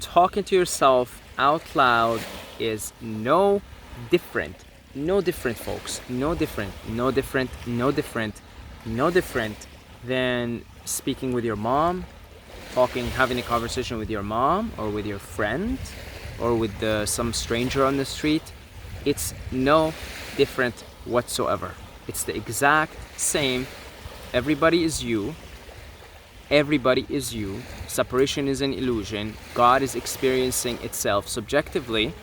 talking to yourself out loud is no different, folks, no different than speaking with your mom, having a conversation with your mom or with your friend or with some stranger on the street. It's no different whatsoever. It's the exact same. Everybody is you. Separation is an illusion. God is experiencing itself subjectively,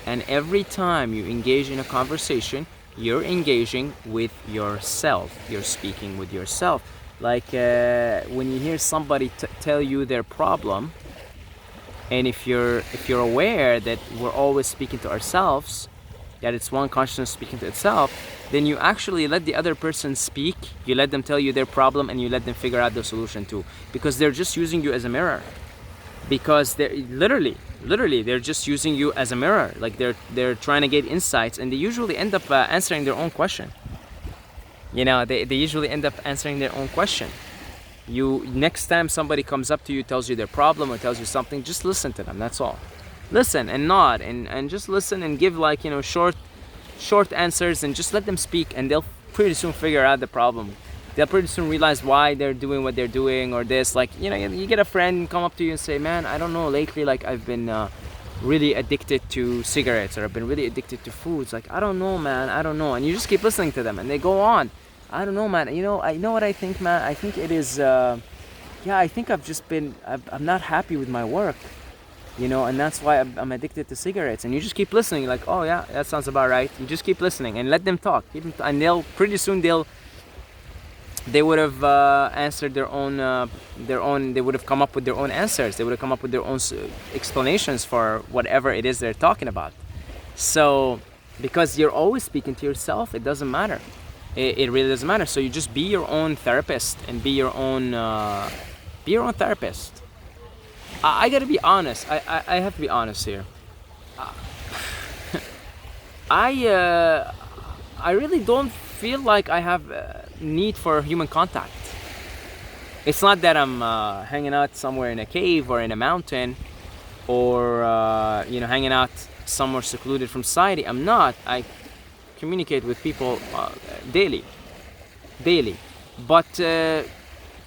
and every time you engage in a conversation, you're engaging with yourself. You're speaking with yourself. Like when you hear somebody tell you their problem, and if you're aware that we're always speaking to ourselves, that it's one consciousness speaking to itself, then you actually let the other person speak. You let them tell you their problem, and you let them figure out the solution too, because they're just using you as a mirror. Because they're literally they're just using you as a mirror. Like they're trying to get insights, and they usually end up answering their own question. They usually end up answering their own question. Next time somebody comes up to you, tells you their problem or tells you something, just listen to them. That's all. Listen and nod and just listen and give short answers, and just let them speak, and they'll pretty soon figure out the problem. They'll pretty soon realize why they're doing what they're doing, or this. Like, you get a friend come up to you and say, man, I don't know, lately, like, I've been really addicted to cigarettes, or I've been really addicted to foods. Like, I don't know, man, I don't know. And you just keep listening to them, and they go on. I don't know, man. I know what I think, man. I think it is, I think I'm not happy with my work. And that's why I'm addicted to cigarettes. And you just keep listening, like, oh yeah, that sounds about right. You just keep listening and let them talk. And they'll pretty soon they would have answered their own. They would have come up with their own answers. They would have come up with their own explanations for whatever it is they're talking about. So, because you're always speaking to yourself, it doesn't matter. It really doesn't matter. So you just be your own therapist and be your own therapist. I gotta be honest. I have to be honest here. I really don't feel like I have need for human contact. It's not that I'm hanging out somewhere in a cave or in a mountain, or hanging out somewhere secluded from society. I'm not. I communicate with people daily, but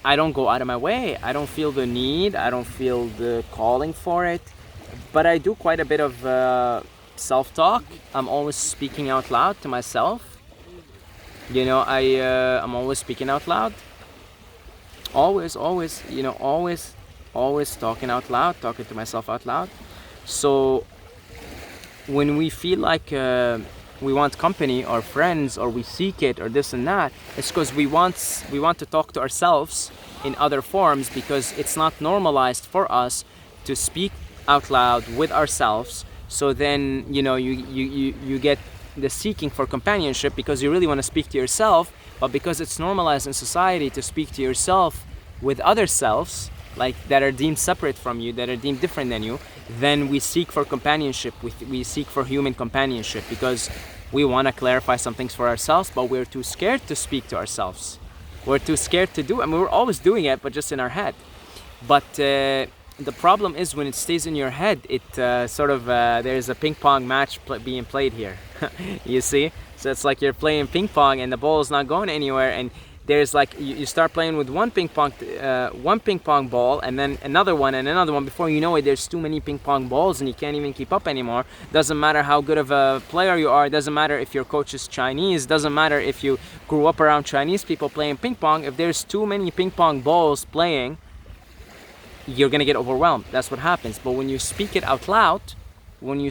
I don't go out of my way. I don't feel the need. I don't feel the calling for it. But I do quite a bit of self-talk. I'm always speaking out loud to myself. I'm always speaking out loud. Always talking out loud, talking to myself out loud. So when we feel like we want company or friends, or we seek it, or this and that, it's because we want to talk to ourselves in other forms, because it's not normalized for us to speak out loud with ourselves. So then you get the seeking for companionship, because you really want to speak to yourself, but because it's normalized in society to speak to yourself with other selves, like that are deemed separate from you, that are deemed different than you, then we seek for companionship. We seek for human companionship, because we want to clarify some things for ourselves, but we're too scared to speak to ourselves. We're too scared to do it. I mean, we're always doing it, but just in our head. But the problem is, when it stays in your head, it there's a ping pong match being played here. You see? So it's like you're playing ping pong and the ball is not going anywhere, and there's like you start playing with one ping pong ball, and then another one and another one. Before you know it, there's too many ping pong balls and you can't even keep up anymore. Doesn't matter how good of a player you are. Doesn't matter if your coach is Chinese. Doesn't matter if you grew up around Chinese people playing ping pong. If there's too many ping pong balls playing, you're gonna get overwhelmed. That's what happens. But when you speak it out loud, you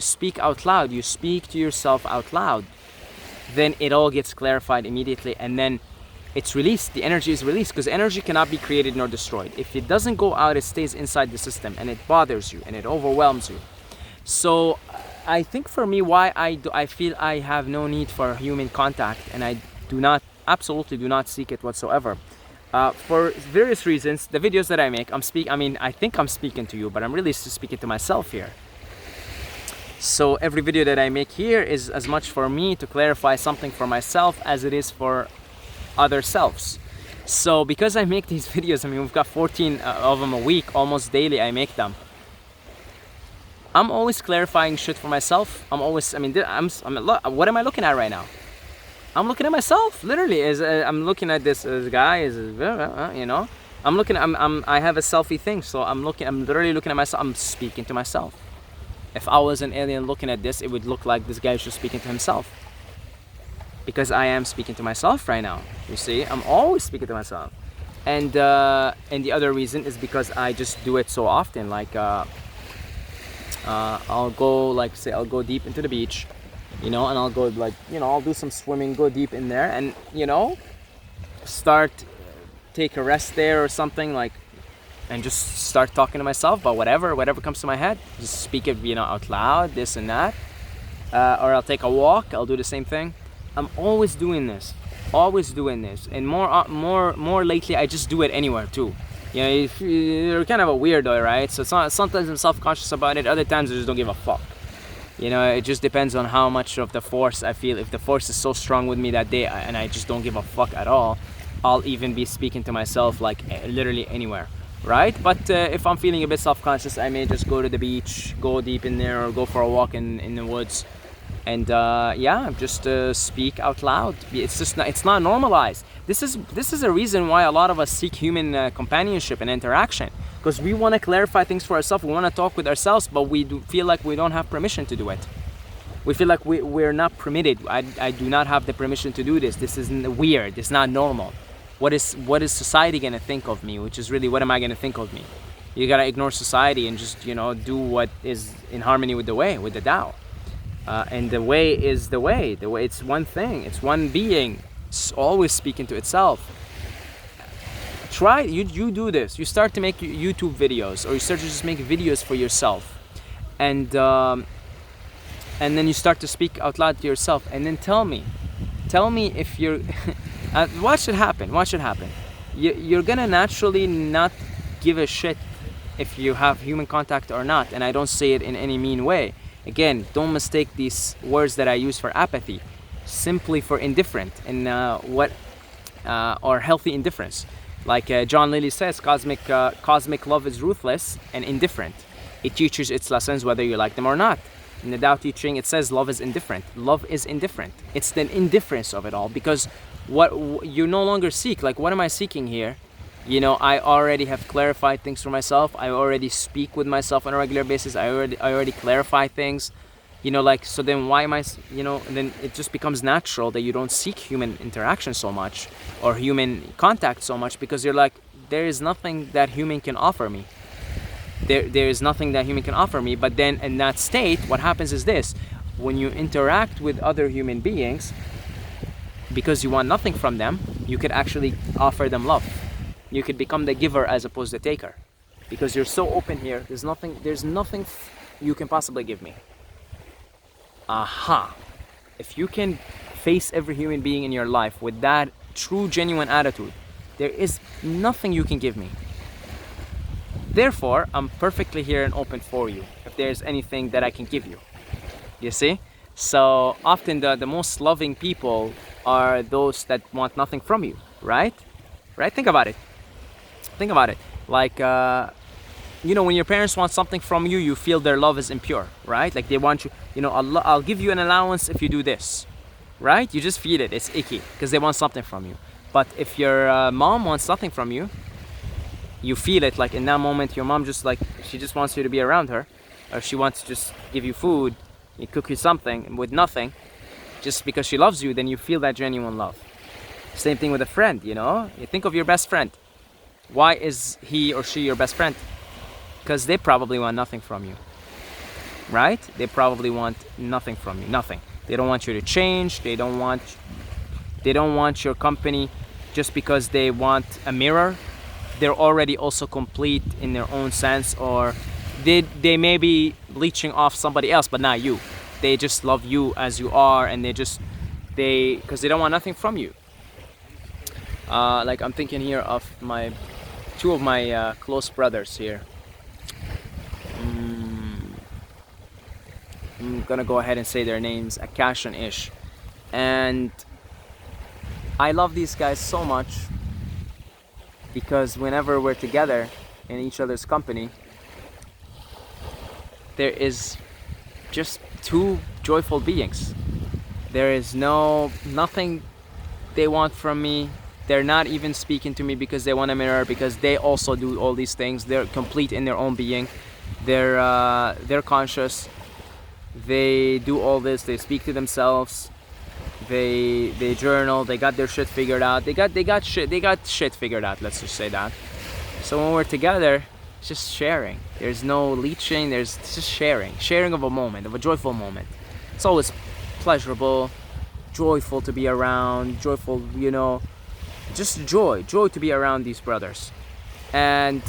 speak to yourself out loud, then it all gets clarified immediately, and then it's released. The energy is released, because energy cannot be created nor destroyed. If it doesn't go out, it stays inside the system, and it bothers you and it overwhelms you. So I think for me, why I feel I have no need for human contact, and I absolutely do not seek it whatsoever. For various reasons. The videos that I make, I think I'm speaking to you, but I'm really speaking to myself here. So every video that I make here is as much for me to clarify something for myself as it is for other selves. So because I make these videos, we've got 14 of them a week, almost daily I make them. I'm always clarifying shit for myself. I'm always, I mean, what am I looking at right now? I'm looking at myself, literally. I'm looking at this guy, you know. I have a selfie thing, so I'm literally looking at myself. I'm speaking to myself. If I was an alien looking at this, it would look like this guy is just speaking to himself. Because I am speaking to myself right now. You see, I'm always speaking to myself. And the other reason is because I just do it so often. Like I'll go deep into the beach, you know, and I'll go like, you know, I'll do some swimming, go deep in there, and you know, take a rest there or something, like, and just start talking to myself about whatever comes to my head. Just speak it, you know, out loud, this and that. Or I'll take a walk. I'll do the same thing. I'm always doing this, and more lately. I just do it anywhere too. You know, you're kind of a weirdo, right? So sometimes I'm self-conscious about it. Other times I just don't give a fuck. You know, it just depends on how much of the force I feel. If the force is so strong with me that day, and I just don't give a fuck at all, I'll even be speaking to myself like literally anywhere, right? But if I'm feeling a bit self-conscious, I may just go to the beach, go deep in there, or go for a walk in the woods. And just speak out loud. It's not normalized. This is a reason why a lot of us seek human companionship and interaction, because we want to clarify things for ourselves. We want to talk with ourselves, but we feel like we don't have permission to do it. We feel like we're not permitted. I do not have the permission to do this. This is weird. It's not normal. What is society gonna think of me? Which is really, what am I gonna think of me? You gotta ignore society and just, you know, do what is in harmony with the Tao. And the way is the way. The way, it's one thing. It's one being. It's always speaking to itself. Try, you do this. You start to make YouTube videos, or you start to just make videos for yourself, and then you start to speak out loud to yourself, and then tell me if you're. Watch it happen. You're gonna naturally not give a shit if you have human contact or not, and I don't say it in any mean way. Again, don't mistake these words that I use for apathy, simply for indifferent, and or healthy indifference. Like John Lilly says, cosmic love is ruthless and indifferent. It teaches its lessons whether you like them or not. In the Tao teaching, it says love is indifferent. Love is indifferent. It's the indifference of it all, because what you no longer seek. Like, what am I seeking here? You know, I already have clarified things for myself. I already speak with myself on a regular basis. I already clarify things. You know, like, so then why am I, you know, and then it just becomes natural that you don't seek human interaction so much, or human contact so much, because you're like, there is nothing that human can offer me. There is nothing that human can offer me. But then in that state, what happens is this: when you interact with other human beings, because you want nothing from them, you could actually offer them love. You could become the giver as opposed to the taker, because you're so open here. There's nothing you can possibly give me. Aha! If you can face every human being in your life with that true, genuine attitude, there is nothing you can give me. Therefore, I'm perfectly here and open for you if there's anything that I can give you. You see? So often the most loving people are those that want nothing from you, right? Right? Think about it. Like, you know, when your parents want something from you, you feel their love is impure, right? Like, they want you, you know, I'll give you an allowance if you do this, right? You just feel it. It's icky because they want something from you. But if your mom wants something from you, you feel it. Like, in that moment, your mom just, like, she just wants you to be around her, or she wants to just give you food, cook you something with nothing, just because she loves you. Then you feel that genuine love. Same thing with a friend, you know? You think of your best friend. Why is he or she your best friend? Because they probably want nothing from you, right? They probably want nothing from you, nothing. They don't want you to change. They don't want your company just because they want a mirror. They're already also complete in their own sense, or they may be leeching off somebody else, but not you. They just love you as you are, and because they don't want nothing from you. Like, I'm thinking here of two of my close brothers here. I'm gonna go ahead and say their names, Akash and Ish. And I love these guys so much because whenever we're together in each other's company, there is just two joyful beings. There is nothing they want from me. They're not even speaking to me because they want a mirror, because they also do all these things. They're complete in their own being. They're conscious. They do all this. They speak to themselves. They journal. They got their shit figured out. They got shit figured out. Let's just say that. So when we're together, it's just sharing. There's no leeching. It's just sharing of a moment, of a joyful moment. It's always pleasurable, joyful to be around, joyful, just joy to be around these brothers. And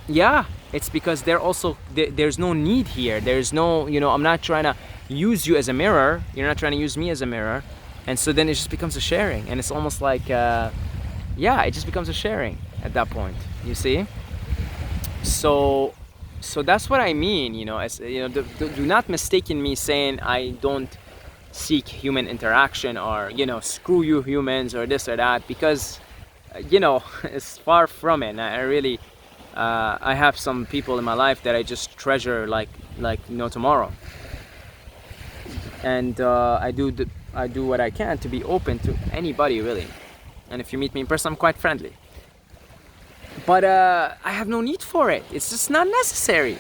yeah, it's because they're also, there's no need here. There's no, I'm not trying to use you as a mirror. You're not trying to use me as a mirror. And so then it just becomes a sharing. And it's almost like, it just becomes a sharing at that point, you see? So that's what I mean, as do not mistake me saying I don't seek human interaction, or screw you humans, or this or that, because it's far from it. I really I have some people in my life that I just treasure like no tomorrow, and I do what I can to be open to anybody, really. And if you meet me in person, I'm quite friendly. But I have no need for it. It's just not necessary.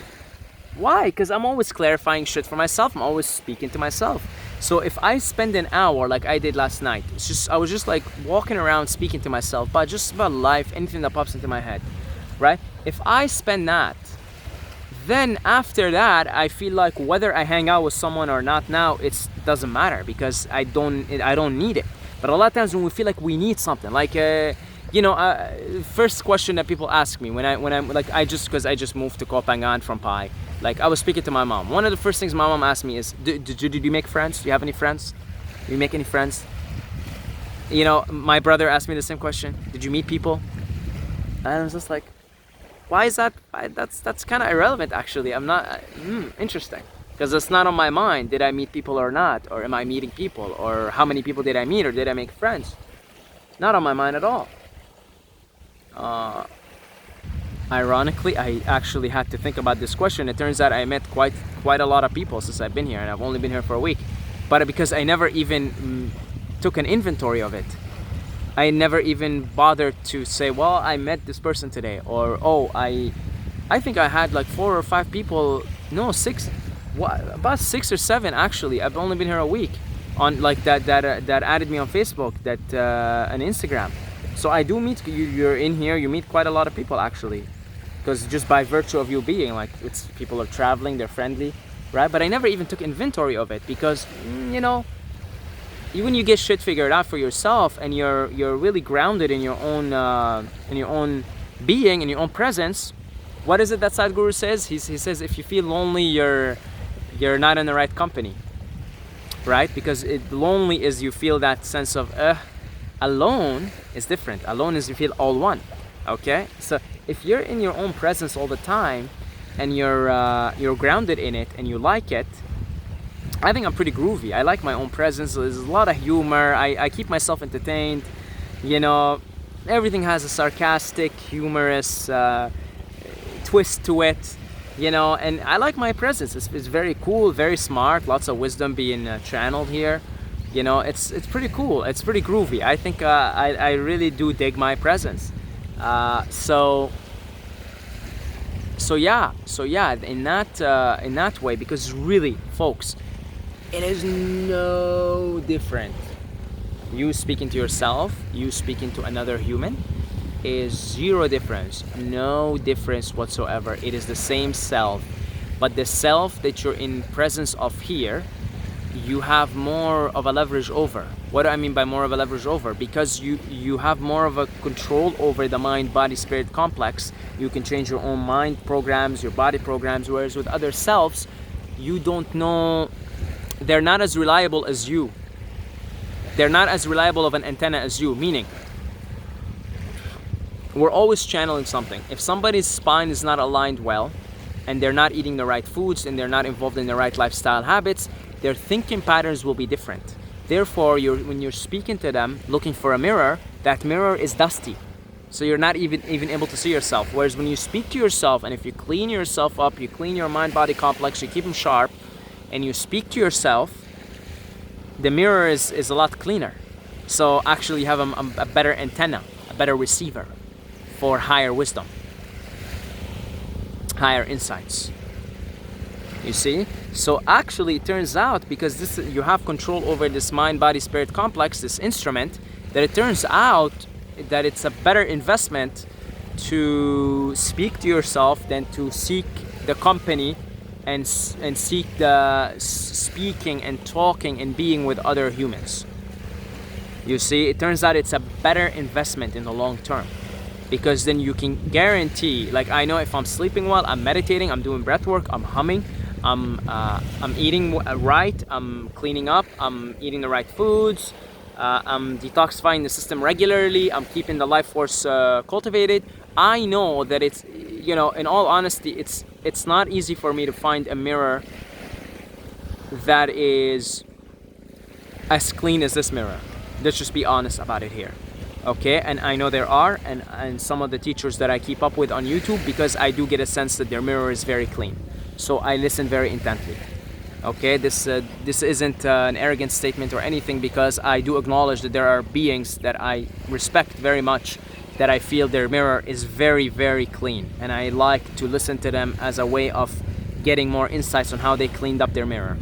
Why? Because I'm always clarifying shit for myself. I'm always speaking to myself. So if I spend an hour like I did last night, I was just like walking around speaking to myself, but just about life, anything that pops into my head, right? If I spend that, then after that, I feel like whether I hang out with someone or not now, it doesn't matter, because I don't need it. But a lot of times when we feel like we need something, like first question that people ask me when I'm like, because I just moved to Koh Phangan from Pai. Like, I was speaking to my mom. One of the first things my mom asked me is, did you make friends? Do you have any friends? Do you make any friends? My brother asked me the same question. Did you meet people? And I was just like, why is that? That's kind of irrelevant, actually. I'm not, interesting. Because it's not on my mind. Did I meet people or not? Or am I meeting people? Or how many people did I meet? Or did I make friends? Not on my mind at all. Ironically, I actually had to think about this question. It turns out I met quite a lot of people since I've been here, and I've only been here for a week. But because I never even took an inventory of it, I never even bothered to say, well, I met this person today, or I think I had like 4 or 5 people, no, 6, about 6 or 7 actually. I've only been here a week, on like that added me on Facebook, and Instagram. So I do meet you're in here. You meet quite a lot of people, actually, because just by virtue of you being like, people are traveling, they're friendly, right? But I never even took inventory of it, because when you get shit figured out for yourself, and you're really grounded in your own being, in your own presence. What is it that Sadhguru says? He says, if you feel lonely, you're not in the right company, right? Because lonely is you feel that sense of alone is different. Alone is you feel all one. Okay, so if you're in your own presence all the time, and you're grounded in it, and you like it, I think I'm pretty groovy. I like my own presence. There's a lot of humor. I keep myself entertained. Everything has a sarcastic, humorous twist to it. And I like my presence. It's very cool, very smart. Lots of wisdom being channeled here. It's pretty cool. It's pretty groovy. I think I really do dig my presence. So yeah, in that way, because really, folks, it is no different. You speaking to yourself, you speaking to another human, is zero difference, no difference whatsoever. It is the same self, but the self that you're in presence of here, you have more of a leverage over. What do I mean by more of a leverage over? Because you have more of a control over the mind-body-spirit complex. You can change your own mind programs, your body programs, whereas with other selves, you don't know. They're not as reliable as you. They're not as reliable of an antenna as you, meaning we're always channeling something. If somebody's spine is not aligned well, and they're not eating the right foods, and they're not involved in the right lifestyle habits, their thinking patterns will be different. Therefore, when you're speaking to them, looking for a mirror, that mirror is dusty. So you're not even able to see yourself. Whereas when you speak to yourself, and if you clean yourself up, you clean your mind-body complex, you keep them sharp, and you speak to yourself, the mirror is a lot cleaner. So actually you have a better antenna, a better receiver for higher wisdom, higher insights. You see? So actually it turns out, because this, you have control over this mind-body-spirit complex, this instrument, that it turns out that it's a better investment to speak to yourself than to seek the company and seek the speaking and talking and being with other humans. You see, it turns out it's a better investment in the long term, because then you can guarantee, like I know if I'm sleeping well, I'm meditating, I'm doing breath work, I'm humming, I'm eating right, I'm cleaning up, I'm eating the right foods, I'm detoxifying the system regularly, I'm keeping the life force cultivated. I know that it's, you know, in all honesty, it's not easy for me to find a mirror that is as clean as this mirror. Let's just be honest about it here. Okay, and I know there are, and some of the teachers that I keep up with on YouTube, because I do get a sense that their mirror is very clean. So I listen very intently. Okay, this isn't an arrogant statement or anything, because I do acknowledge that there are beings that I respect very much, that I feel their mirror is very, very clean, and I like to listen to them as a way of getting more insights on how they cleaned up their mirror.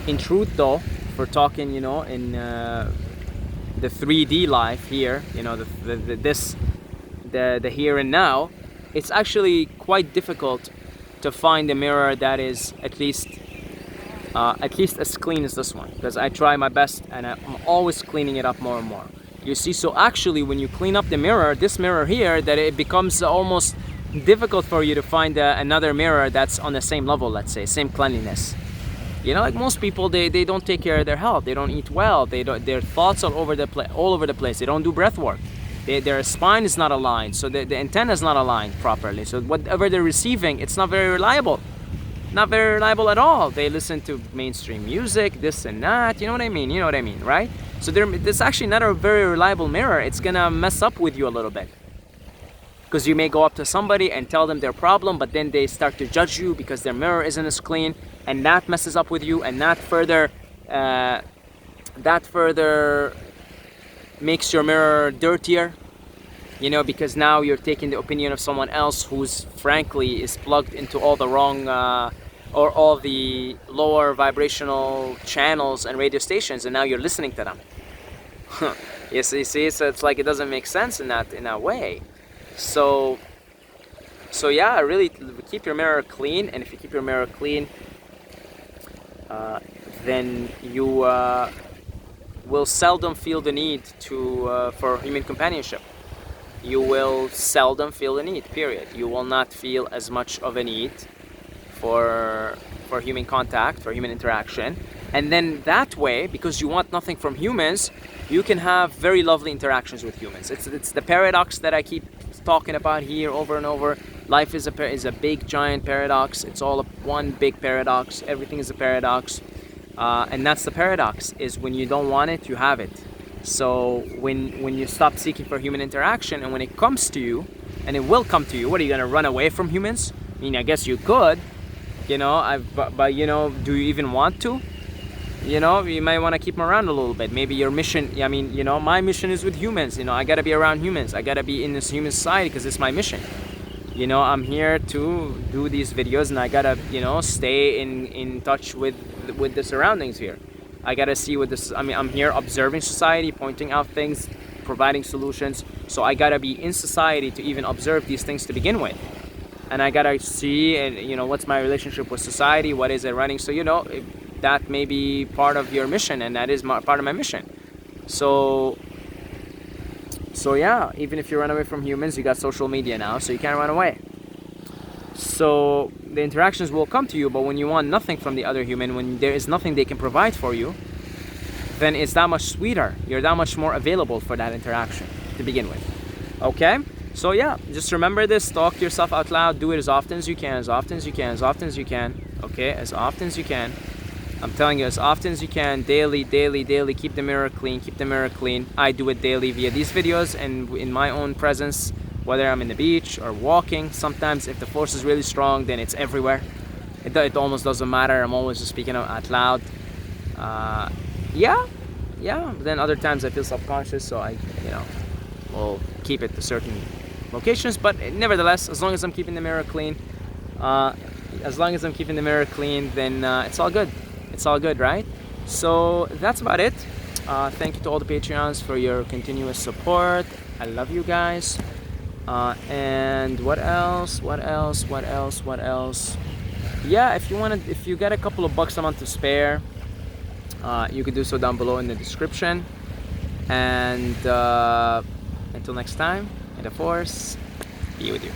In truth though, for talking, you know, in the 3D life here, you know, the here and now, it's actually quite difficult to find a mirror that is at least as clean as this one, because I try my best and I'm always cleaning it up more and more. You see, so actually when you clean up the mirror, this mirror here, that it becomes almost difficult for you to find another mirror that's on the same level, let's say, same cleanliness. You know, like most people, they don't take care of their health, they don't eat well, their thoughts are all over the place, they don't do breath work, their spine is not aligned, so the antenna is not aligned properly, so whatever they're receiving, it's not very reliable. Not very reliable at all. They listen to mainstream music, this and that, you know what I mean? You know what I mean, right? So it's actually not a very reliable mirror. It's gonna mess up with you a little bit, because you may go up to somebody and tell them their problem, but then they start to judge you because their mirror isn't as clean, and that messes up with you, and that further makes your mirror dirtier, you know, because now you're taking the opinion of someone else who's frankly is plugged into all the wrong or all the lower vibrational channels and radio stations, and now you're listening to them. You see, so it's like it doesn't make sense in that way. So yeah, really keep your mirror clean, and if you keep your mirror clean, then you will seldom feel the need for human companionship. You will seldom feel the need, period. You will not feel as much of a need for human contact, for human interaction. And then that way, because you want nothing from humans, you can have very lovely interactions with humans. It's the paradox that I keep talking about here over and over. Life is a big, giant paradox. It's all one big paradox. Everything is a paradox. And that's the paradox, is when you don't want it, you have it. So when you stop seeking for human interaction, and when it comes to you, and it will come to you, what are you gonna run away from humans? I mean, I guess you could, you know, but you know, do you even want to? You know, you might want to keep them around a little bit. Maybe your mission, I mean, you know, my mission is with humans. You know, I gotta be around humans. I gotta be in this human society because it's my mission. You know, I'm here to do these videos, and I gotta, you know, stay in touch with the surroundings here. I gotta see what this, I mean, I'm here observing society, pointing out things, providing solutions. So I gotta be in society to even observe these things to begin with. And I gotta see, and you know, what's my relationship with society, what is it running. So, you know, that may be part of your mission, and that is part of my mission. So yeah, even if you run away from humans, you got social media now, so you can't run away. So the interactions will come to you, but when you want nothing from the other human, when there is nothing they can provide for you, then it's that much sweeter. You're that much more available for that interaction to begin with. Okay? So yeah, just remember this, talk to yourself out loud, do it as often as you can, as often as you can, as often as you can. Okay? As often as you can. I'm telling you, as often as you can, daily, keep the mirror clean, keep the mirror clean. I do it daily via these videos and in my own presence. whether I'm in the beach or walking. Sometimes if the force is really strong, then it's everywhere. It almost doesn't matter. I'm always just speaking out loud. Yeah. But then other times I feel self-conscious, so I, will keep it to certain locations. But nevertheless, as long as I'm keeping the mirror clean, then it's all good. It's all good, right? So that's about it. Thank you to all the Patreons for your continuous support. I love you guys. And what else? Yeah, if you got a couple of bucks a month to spare, you could do so down below in the description. And until next time, may the force be with you.